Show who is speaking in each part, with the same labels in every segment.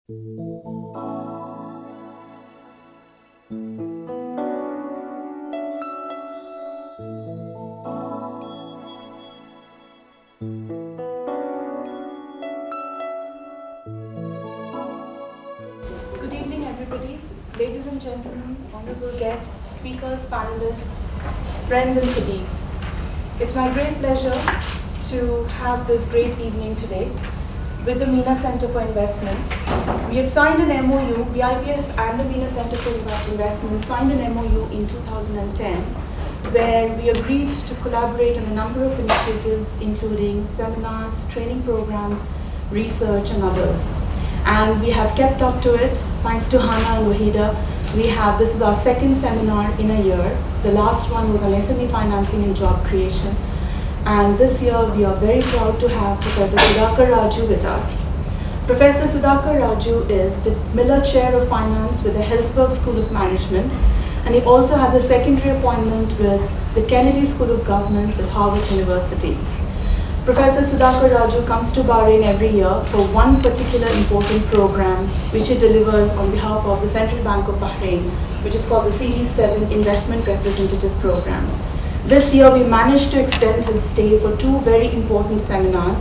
Speaker 1: Good evening, everybody. Ladies and gentlemen, honorable guests, speakers, panelists, friends and colleagues. It's my great pleasure to have this great evening today with the MENA Center for Investment. We have signed an MOU, the IPF and the MENA Center for Investment signed an MOU in 2010 where we agreed to collaborate on a number of initiatives including seminars, training programs, research and others. And we have kept up to it, thanks to Hana and Wahida. This is our second seminar in a year. The last one was on SME financing and job creation. And this year we are very proud to have Professor Sudhakar Raju with us. Professor Sudhakar Raju is the Miller Chair of Finance with the Hillsburg School of Management, and he also has a secondary appointment with the Kennedy School of Government with Harvard University. Professor Sudhakar Raju comes to Bahrain every year for one particular important program which he delivers on behalf of the Central Bank of Bahrain, which is called the Series 7 Investment Representative Program. This year we managed to extend his stay for two very important seminars,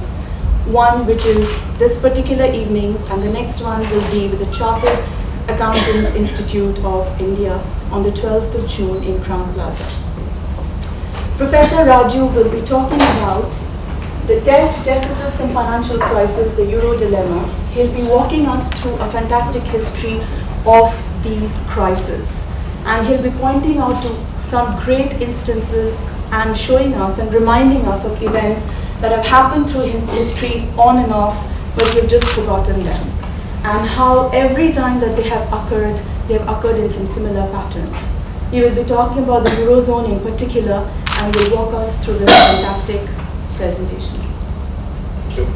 Speaker 1: one which is this particular evening's and the next one will be with the Chartered Accountants Institute of India on the 12th of June in Crown Plaza. Professor Raju will be talking about the debt, deficits and financial crisis, the Euro dilemma. He'll be walking us through a fantastic history of these crises. And he'll be pointing out to some great instances and showing us and reminding us of events that have happened through his history on and off, but we've just forgotten them. And how every time that they have occurred in some similar patterns. He will be talking about the Eurozone in particular and will walk us through this fantastic presentation.
Speaker 2: Thank you.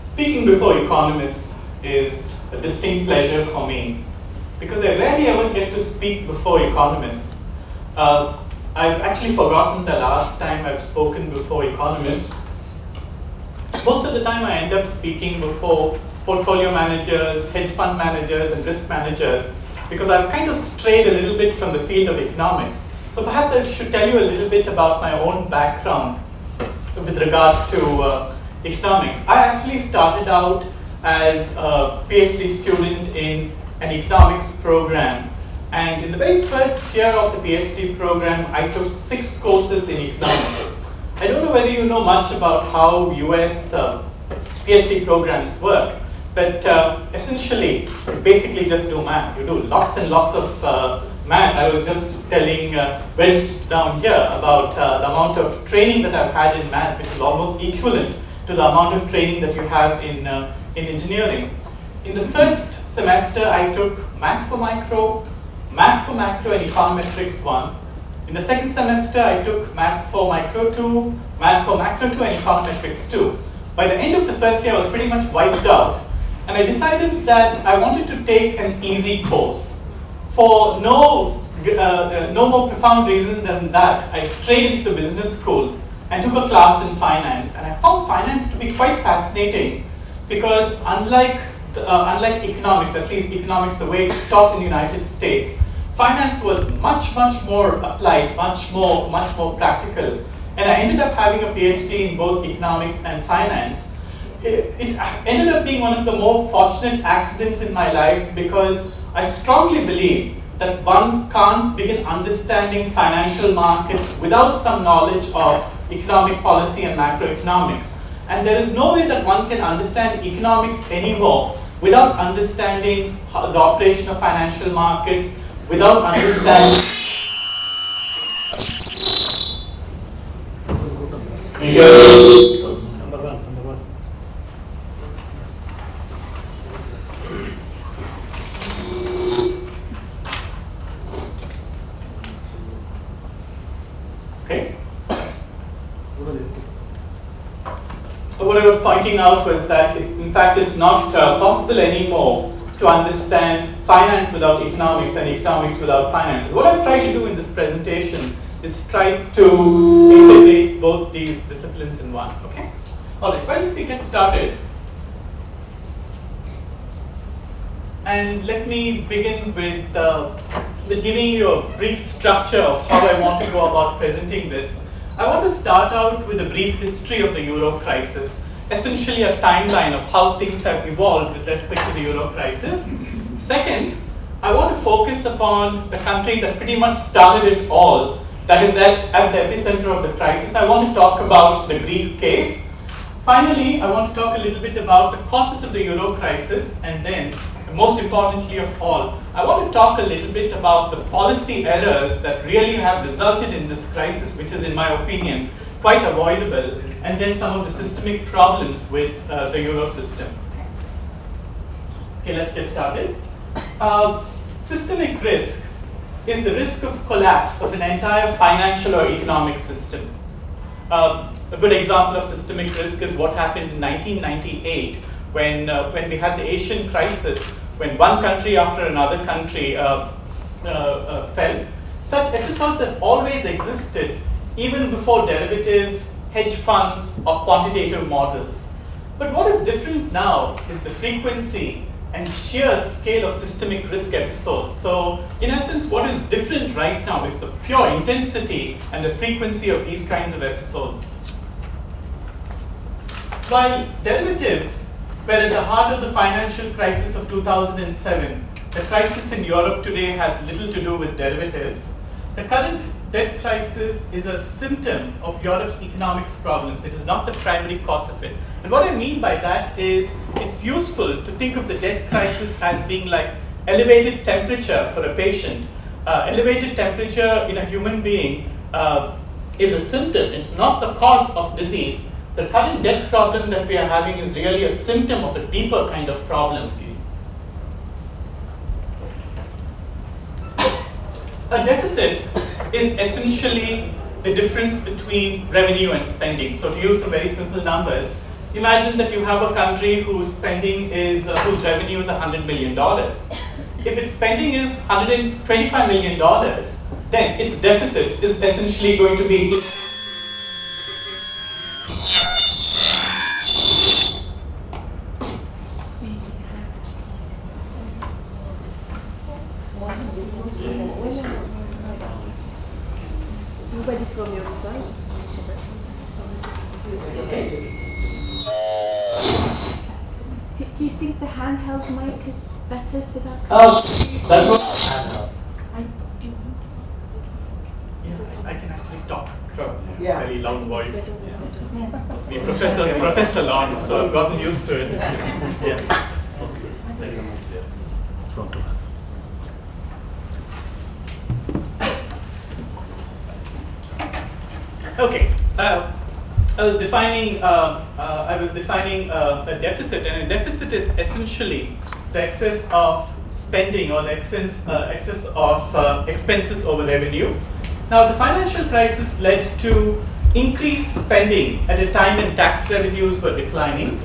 Speaker 2: Speaking before economists is a distinct pleasure for me because I rarely ever get to speak before economists. I've actually forgotten the last time I've spoken before economists. Most of the time I end up speaking before portfolio managers, hedge fund managers and risk managers because I've kind of strayed a little bit from the field of economics. So perhaps I should tell you a little bit about my own background with regard to economics. I actually started out as a PhD student in an economics program, and in the very first year of the PhD program I took 6 courses in economics. I don't know whether you know much about how US PhD programs work, but essentially you basically just do math. You do lots and lots of math. I was just telling Wes down here about the amount of training that I've had in math, which is almost equivalent to the amount of training that you have in engineering. In the first semester, I took Math for Macro and Econometrics 1. In the second semester, I took Math for Micro 2, Math for Macro 2 and Econometrics 2. By the end of the first year, I was pretty much wiped out. And I decided that I wanted to take an easy course. For no more profound reason than that, I strayed into the business school and took a class in finance, and I found finance to be quite fascinating because unlike economics, at least economics the way it's taught in the United States, finance was much more applied, much more practical, and I ended up having a PhD in both economics and finance. It ended up being one of the more fortunate accidents in my life because I strongly believe that one can't begin understanding financial markets without some knowledge of economic policy and macroeconomics. And there is no way that one can understand economics anymore without understanding the operation of financial markets, without understanding Okay. So what I was pointing out was that in fact it's not possible anymore to understand finance without economics and economics without finance. And what I've tried to do in this presentation is try to integrate both these disciplines in one. Okay. All right. Well, we get started. And let me begin with giving you a brief structure of how I want to go about presenting this. I want to start out with a brief history of the Euro crisis, essentially a timeline of how things have evolved with respect to the Euro crisis. Second, I want to focus upon the country that pretty much started it all, that is at the epicenter of the crisis. I want to talk about the Greek case. Finally, I want to talk a little bit about the causes of the Euro crisis, and then, most importantly of all, I want to talk a little bit about the policy errors that really have resulted in this crisis, which is, in my opinion, quite avoidable, and then some of the systemic problems with the Euro system. Okay, let's get started. Systemic risk is the risk of collapse of an entire financial or economic system. A good example of systemic risk is what happened in 1998 when we had the Asian crisis, when one country after another country fell. Such episodes have always existed, even before derivatives, hedge funds, or quantitative models. But what is different now is the frequency and sheer scale of systemic risk episodes. So, in essence, what is different right now is the pure intensity and the frequency of these kinds of episodes. While derivatives were at the heart of the financial crisis of 2007, the crisis in Europe today has little to do with derivatives. The current debt crisis is a symptom of Europe's economics problems. It is not the primary cause of it. And what I mean by that is it's useful to think of the debt crisis as being like elevated temperature for a patient. Elevated temperature in a human being is a symptom. It's not the cause of disease. The current debt problem that we are having is really a symptom of a deeper kind of problem. A deficit is essentially the difference between revenue and spending. So to use some very simple numbers, imagine that you have a country whose spending is, whose revenue is $100 million. If its spending is $125 million, then its deficit is essentially going to be
Speaker 3: Nobody from your side? Do you think the handheld mic is better, Sudhakar?
Speaker 2: that was handheld. I can actually talk very loud voice. We profess a lot, so I've gotten used to it. Yeah. Okay, I was defining a deficit, and a deficit is essentially the excess of spending or the excess of expenses over revenue. Now, the financial crisis led to increased spending at a time when tax revenues were declining.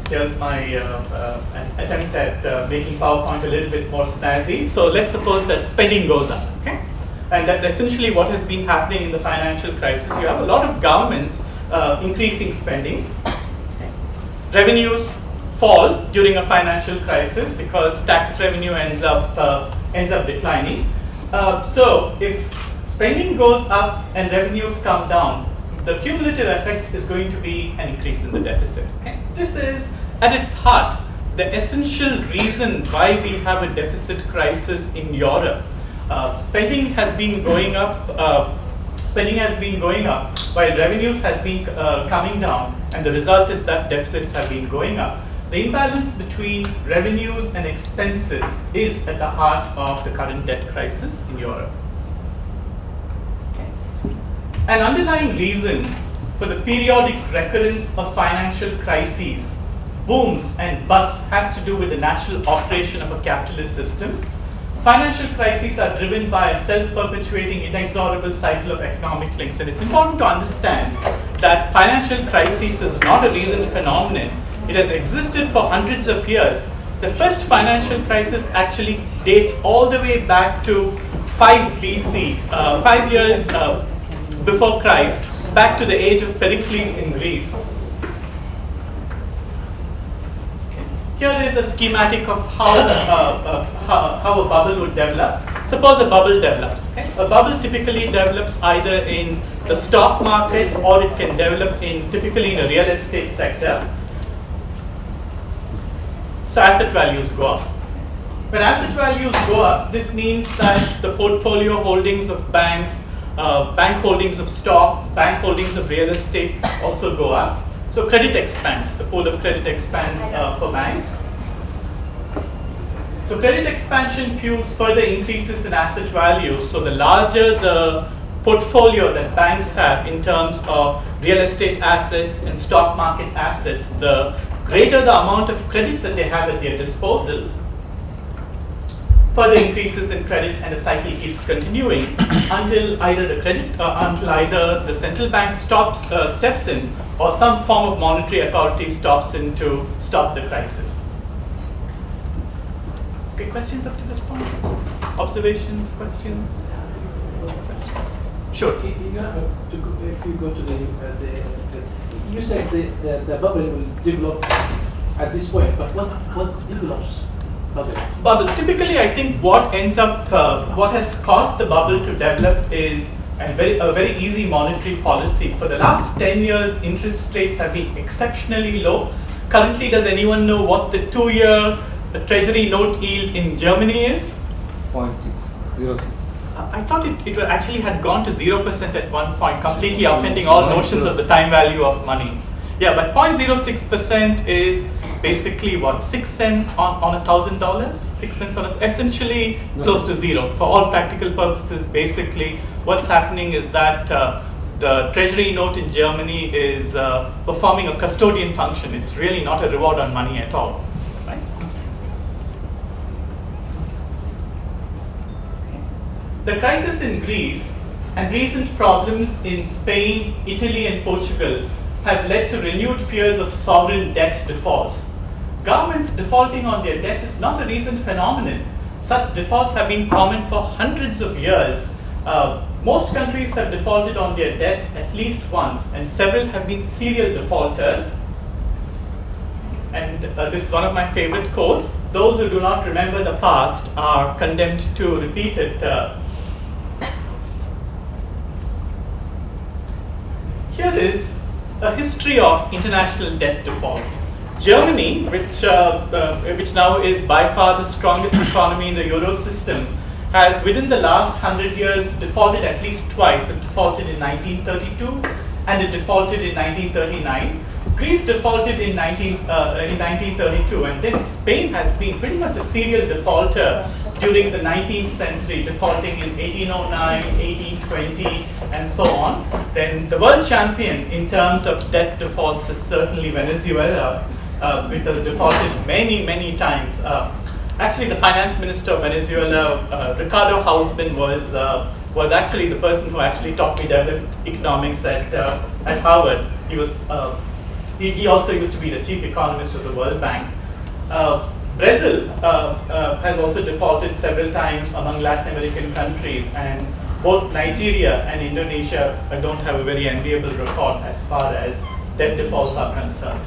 Speaker 2: Here's my attempt at making PowerPoint a little bit more snazzy. So let's suppose that spending goes up, okay? And that's essentially what has been happening in the financial crisis. You have a lot of governments increasing spending. Revenues fall during a financial crisis because tax revenue ends up declining. So if spending goes up and revenues come down, the cumulative effect is going to be an increase in the deficit. Okay? This is, at its heart, the essential reason why we have a deficit crisis in Europe. Spending has been going up. While revenues has been coming down, and the result is that deficits have been going up. The imbalance between revenues and expenses is at the heart of the current debt crisis in Europe. An underlying reason for the periodic recurrence of financial crises, booms and busts has to do with the natural operation of a capitalist system. Financial crises are driven by a self-perpetuating, inexorable cycle of economic links. And it's important to understand that financial crisis is not a recent phenomenon. It has existed for hundreds of years. The first financial crisis actually dates all the way back to 5 BC, 5 years before Christ, back to the age of Pericles in Greece. Here is a schematic of how a bubble would develop. Suppose a bubble develops. Okay? A bubble typically develops either in the stock market or it can develop typically in a real estate sector. So asset values go up. When asset values go up, this means that the portfolio holdings of banks, bank holdings of stock, bank holdings of real estate also go up. So credit expands, the pool of credit expands for banks. So credit expansion fuels further increases in asset values. So the larger the portfolio that banks have in terms of real estate assets and stock market assets, the greater the amount of credit that they have at their disposal, further increases in credit, and the cycle keeps continuing until either the central bank steps in, or some form of monetary authority stops in to stop the crisis. Okay, questions up to this point? Observations, questions? Sure.
Speaker 4: If you go to you said the bubble will develop at this point, but what develops bubble?
Speaker 2: Bubble. Typically, I think what has caused the bubble to develop is a very easy monetary policy. For the last 10 years, interest rates have been exceptionally low. Currently, does anyone know what the 2-year treasury note yield in Germany is?
Speaker 5: 0.606.
Speaker 2: I thought it actually had gone to 0% at one point, completely upending all notions of the time value of money. Yeah, but 0.06% is basically what, 6 cents on $1,000? 6 cents on essentially close to zero. For all practical purposes, basically what's happening is that the treasury note in Germany is performing a custodian function. It's really not a reward on money at all. Right? The crisis in Greece and recent problems in Spain, Italy, and Portugal have led to renewed fears of sovereign debt defaults. Governments defaulting on their debt is not a recent phenomenon. Such defaults have been common for hundreds of years. Most countries have defaulted on their debt at least once, and several have been serial defaulters. And this is one of my favorite quotes: "Those who do not remember the past are condemned to repeat it." Here is a history of international debt defaults. Germany, which now is by far the strongest economy in the Euro system, has within the last 100 years defaulted at least twice. It defaulted in 1932 and it defaulted in 1939. Greece defaulted in 1932, and then Spain has been pretty much a serial defaulter during the 19th century, defaulting in 1809, 1820, and so on. Then the world champion in terms of debt defaults is certainly Venezuela, which has defaulted many, many times. Actually, the finance minister of Venezuela, Ricardo Hausman, was actually the person who actually taught me development economics at Harvard. He also used to be the chief economist of the World Bank. Brazil has also defaulted several times among Latin American countries, and both Nigeria and Indonesia don't have a very enviable record as far as debt defaults are concerned.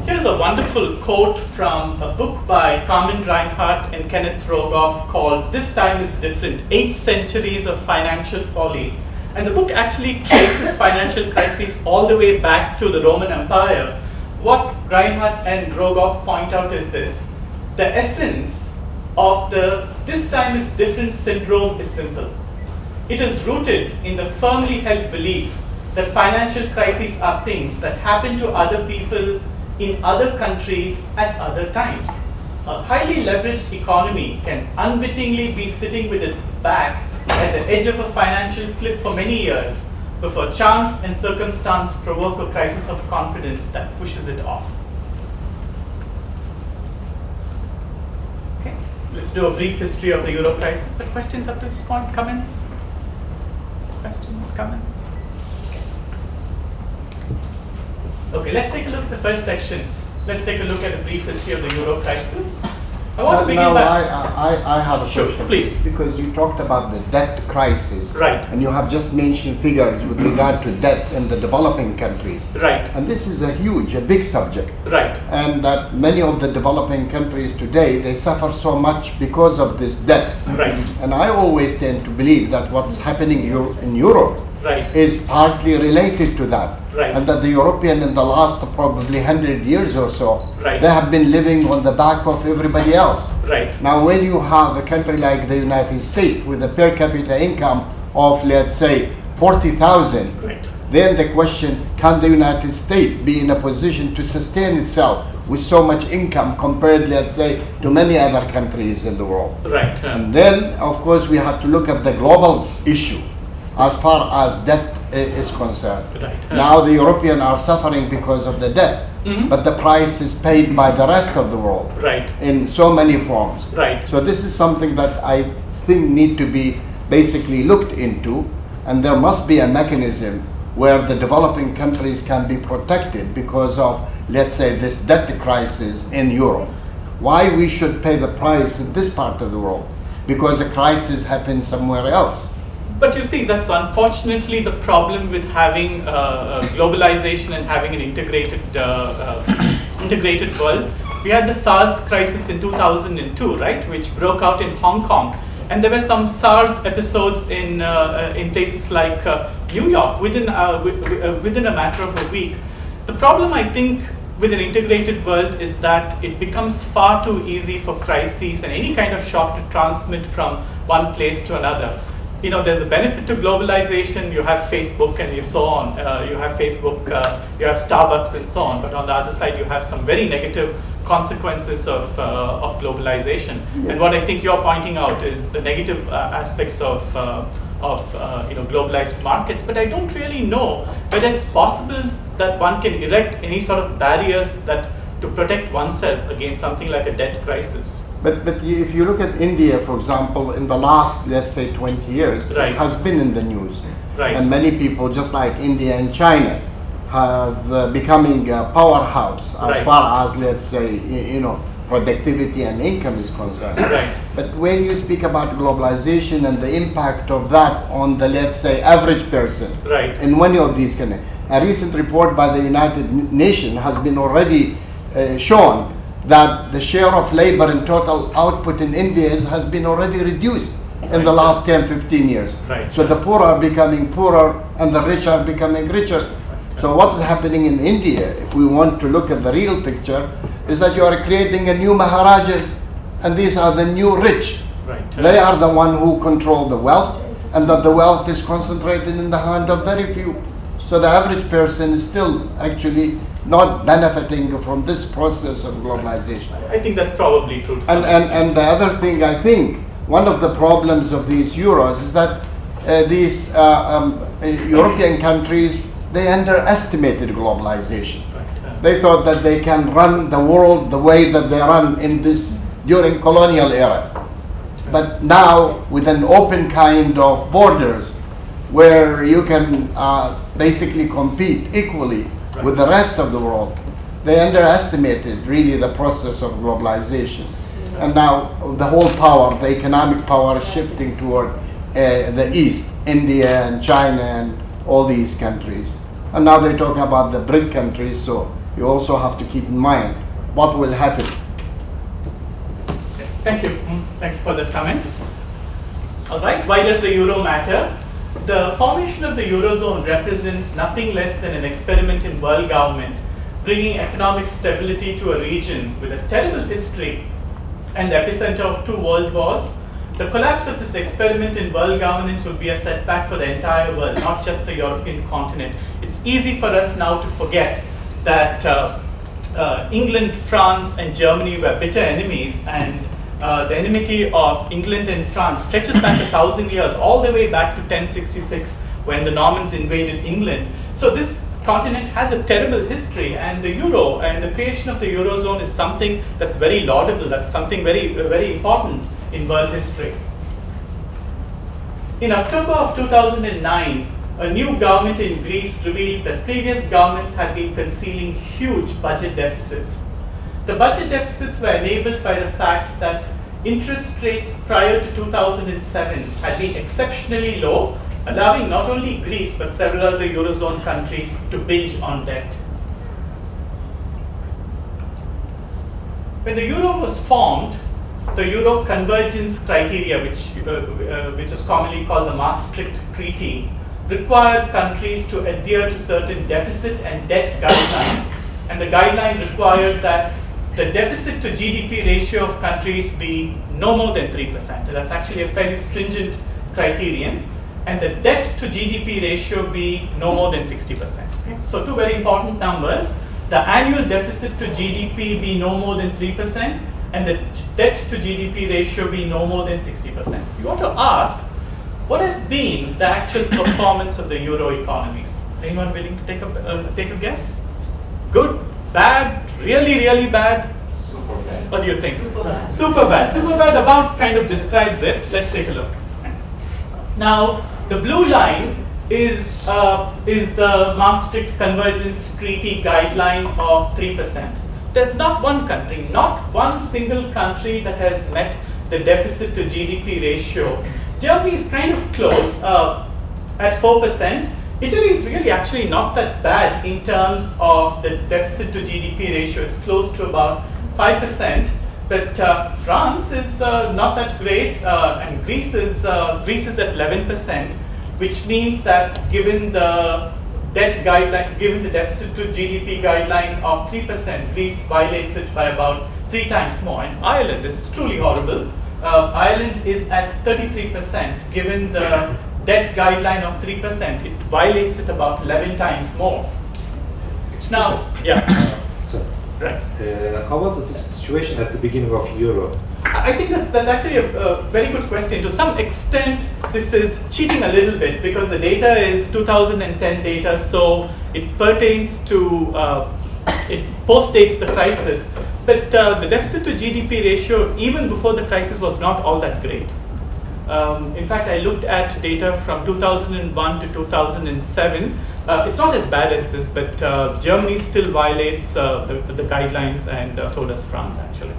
Speaker 2: Here's a wonderful quote from a book by Carmen Reinhardt and Kenneth Rogoff called "This Time is Different: 8 Centuries of Financial Folly." And the book actually traces financial crises all the way back to the Roman Empire. What Reinhardt and Rogoff point out is this: the essence of the "this time is different" syndrome is simple. It is rooted in the firmly held belief that financial crises are things that happen to other people in other countries at other times. A highly leveraged economy can unwittingly be sitting with its back at the edge of a financial cliff for many years before chance and circumstance provoke a crisis of confidence that pushes it off. Okay, let's do a brief history of the Euro crisis. But questions up to this point? Comments? Questions? Comments? Okay, let's take a look at the first section. let's take a look at a brief history of the euro crisis. I want to begin
Speaker 6: Now,
Speaker 2: by...
Speaker 6: I have a
Speaker 2: Sure,
Speaker 6: question.
Speaker 2: please.
Speaker 6: Because you talked about the debt crisis.
Speaker 2: Right.
Speaker 6: And you have just mentioned figures with regard to debt in the developing countries.
Speaker 2: Right.
Speaker 6: And this is a big subject.
Speaker 2: Right.
Speaker 6: And that many of the developing countries today, they suffer so much because of this debt.
Speaker 2: Right.
Speaker 6: And I always tend to believe that what's happening in Europe
Speaker 2: Right.
Speaker 6: is partly related to that.
Speaker 2: Right.
Speaker 6: And that the European in the last probably 100 years or so,
Speaker 2: Right.
Speaker 6: they have been living on the back of everybody else.
Speaker 2: Right.
Speaker 6: Now when you have a country like the United States with a per capita income of, let's say, 40,000,
Speaker 2: Right.
Speaker 6: then the question, can the United States be in a position to sustain itself with so much income compared, let's say, to many other countries in the world?
Speaker 2: Right.
Speaker 6: And then, of course, we have to look at the global issue as far as debt is concerned.
Speaker 2: Right.
Speaker 6: Now the Europeans are suffering because of the debt, but the price is paid by the rest of the world
Speaker 2: Right.
Speaker 6: in so many forms.
Speaker 2: Right.
Speaker 6: So this is something that I think need to be basically looked into, and there must be a mechanism where the developing countries can be protected because of, let's say, this debt crisis in Europe. Why we should pay the price in this part of the world? Because the crisis happened somewhere else.
Speaker 2: But you see, that's unfortunately the problem with having globalization and having an integrated world. We had the SARS crisis in 2002, right, which broke out in Hong Kong, and there were some SARS episodes in places like New York within a matter of a week. The problem, I think, with an integrated world is that it becomes far too easy for crises and any kind of shock to transmit from one place to another. You know, there's a benefit to globalization. You have Facebook and so on. You have Facebook, you have Starbucks and so on. But on the other side, you have some very negative consequences of globalization.
Speaker 6: Yeah.
Speaker 2: And what I think you're pointing out is the negative aspects of globalized markets. But I don't really know whether it's possible that one can erect any sort of barriers to protect oneself against something like a debt crisis.
Speaker 6: But if you look at India, for example, in the last, let's say, 20 years,
Speaker 2: Right.
Speaker 6: it has been in the news.
Speaker 2: Right.
Speaker 6: And many people, just like India and China, have becoming a powerhouse as
Speaker 2: Right.
Speaker 6: far as, let's say, productivity and income is concerned.
Speaker 2: Right.
Speaker 6: But when you speak about globalization and the impact of that on the, let's say, average person,
Speaker 2: Right.
Speaker 6: in one of these countries, a recent report by the United Nations has been already shown that the share of labor in total output in India has been already reduced in the last 10, 15 years.
Speaker 2: Right.
Speaker 6: So the poor are becoming poorer and the rich are becoming richer. So what's happening in India, if we want to look at the real picture, is that you are creating a new Maharajas, and these are the new rich.
Speaker 2: Right.
Speaker 6: They are the one who control the wealth, and that the wealth is concentrated in the hand of very few. So the average person is still actually not benefiting from this process of globalization.
Speaker 2: I think that's probably true. to some extent.
Speaker 6: And the other thing, I think, one of the problems of these euros is that these European countries, they underestimated globalization.
Speaker 2: Right.
Speaker 6: They thought that they can run the world the way that they run during colonial era. But now, with an open kind of borders, where you can basically compete equally
Speaker 2: Right.
Speaker 6: with the rest of the world, they underestimated really the process of globalization. And now the whole power, the economic power, is shifting toward the East, India and China and all these countries. And now they talk about the BRIC countries, so you also have to keep in mind what will happen.
Speaker 2: Okay. Thank you. Thank you for that comment. All right. Why does the euro matter? The formation of the Eurozone represents nothing less than an experiment in world government, bringing economic stability to a region with a terrible history and the epicenter of 2 world wars. The collapse of this experiment in world governance would be a setback for the entire world, not just the European continent. It's easy for us now to forget that England, France, and Germany were bitter enemies, and the enmity of England and France stretches back 1,000 years, all the way back to 1066, when the Normans invaded England. So this continent has a terrible history, and the euro and the creation of the Eurozone is something that's very laudable, that's something very, very important in world history. In October of 2009, a new government in Greece revealed that previous governments had been concealing huge budget deficits. The budget deficits were enabled by the fact that interest rates prior to 2007 had been exceptionally low, allowing not only Greece but several other Eurozone countries to binge on debt. When the euro was formed, the euro convergence criteria, which is commonly called the Maastricht Treaty, required countries to adhere to certain deficit and debt guidelines, and the guideline required that the deficit to GDP ratio of countries be no more than 3%. That's actually a fairly stringent criterion, and the debt to GDP ratio be no more than 60%. Okay? So two very important numbers. The annual deficit to GDP be no more than 3%, and the debt to GDP ratio be no more than 60%. You want to ask, what has been the actual performance of the euro economies? Anyone willing to take a guess? Good, bad, really, really bad?
Speaker 7: Super bad.
Speaker 2: What do you think?
Speaker 1: Super bad.
Speaker 2: Super bad. Super bad about kind of describes it. Let's take a look. Now, the blue line is the Maastricht Convergence Treaty guideline of 3%. There's not one country, not one single country that has met the deficit to GDP ratio. Germany is kind of close at 4%. Italy is really actually not that bad in terms of the deficit to GDP ratio. It's close to about 5%. But France is not that great, and Greece is at 11%, which means that given the debt guideline, given the deficit to GDP guideline of 3%, Greece violates it by about 3 times more. And Ireland is truly horrible. Ireland is at 33%. Given the debt guideline of 3%, it violates it about 11 times more. Now, yeah.
Speaker 5: So,
Speaker 2: Right.
Speaker 5: how was the situation at the beginning of euro?
Speaker 2: I think that's actually a very good question. To some extent, this is cheating a little bit because the data is 2010 data, so it pertains to, it postdates the crisis. But the deficit to GDP ratio, even before the crisis, was not all that great. In fact, I looked at data from 2001 to 2007. It's not as bad as this, but Germany still violates the guidelines, and so does France, actually.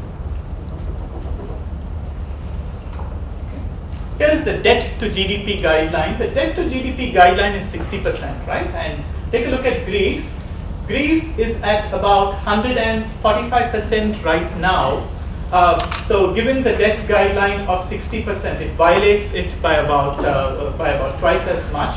Speaker 2: Here is the debt to GDP guideline. The debt to GDP guideline is 60%, right? And take a look at Greece. Greece is at about 145% right now. So given the debt guideline of 60%, it violates it by about twice as much.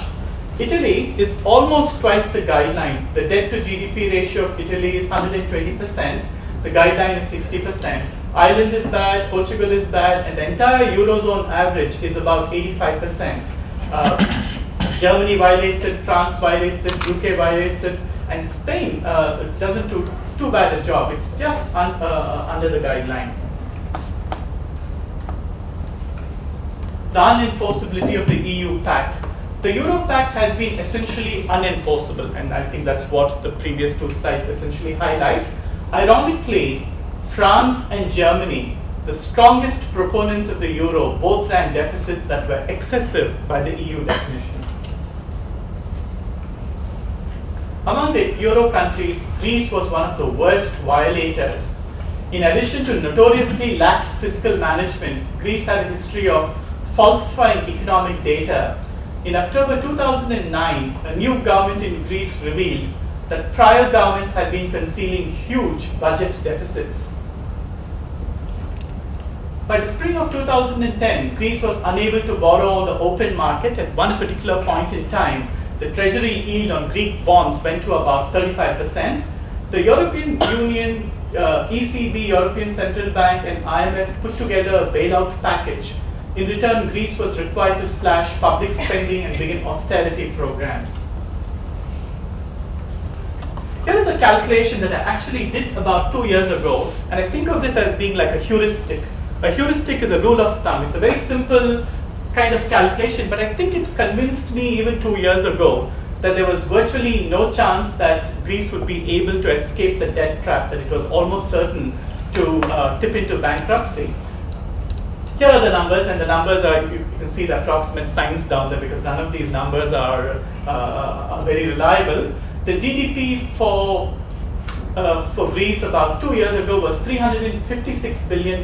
Speaker 2: Italy is almost twice the guideline. The debt to GDP ratio of Italy is 120%. The guideline is 60%. Ireland is bad, Portugal is bad, and the entire Eurozone average is about 85%. Germany violates it, France violates it, UK violates it, and Spain doesn't do too bad a job. It's just under the guideline. The unenforceability of the EU Pact. The Euro Pact has been essentially unenforceable, and I think that's what the previous 2 slides essentially highlight. Ironically, France and Germany, the strongest proponents of the euro, both ran deficits that were excessive by the EU definition. Among the euro countries, Greece was one of the worst violators. In addition to notoriously lax fiscal management, Greece had a history of falsifying economic data. In October 2009, a new government in Greece revealed that prior governments had been concealing huge budget deficits. By the spring of 2010, Greece was unable to borrow on the open market. At one particular point in time, the treasury yield on Greek bonds went to about 35%. The European Union, ECB, European Central Bank, and IMF put together a bailout package. In return, Greece was required to slash public spending and begin austerity programs. Here is a calculation that I actually did about 2 years ago, and I think of this as being like a heuristic. A heuristic is a rule of thumb. It's a very simple kind of calculation, but I think it convinced me even 2 years ago that there was virtually no chance that Greece would be able to escape the debt trap, that it was almost certain to tip into bankruptcy. Here are the numbers, and the numbers are, you can see the approximate signs down there because none of these numbers are very reliable. The GDP for for Greece about 2 years ago was $356 billion.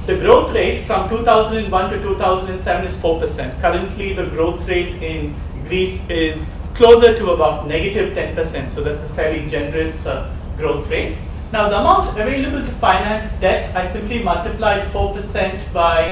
Speaker 2: The growth rate from 2001 to 2007 is 4%. Currently, the growth rate in Greece is closer to about -10%, so that's a fairly generous growth rate. Now, the amount available to finance debt, I simply multiplied 4% by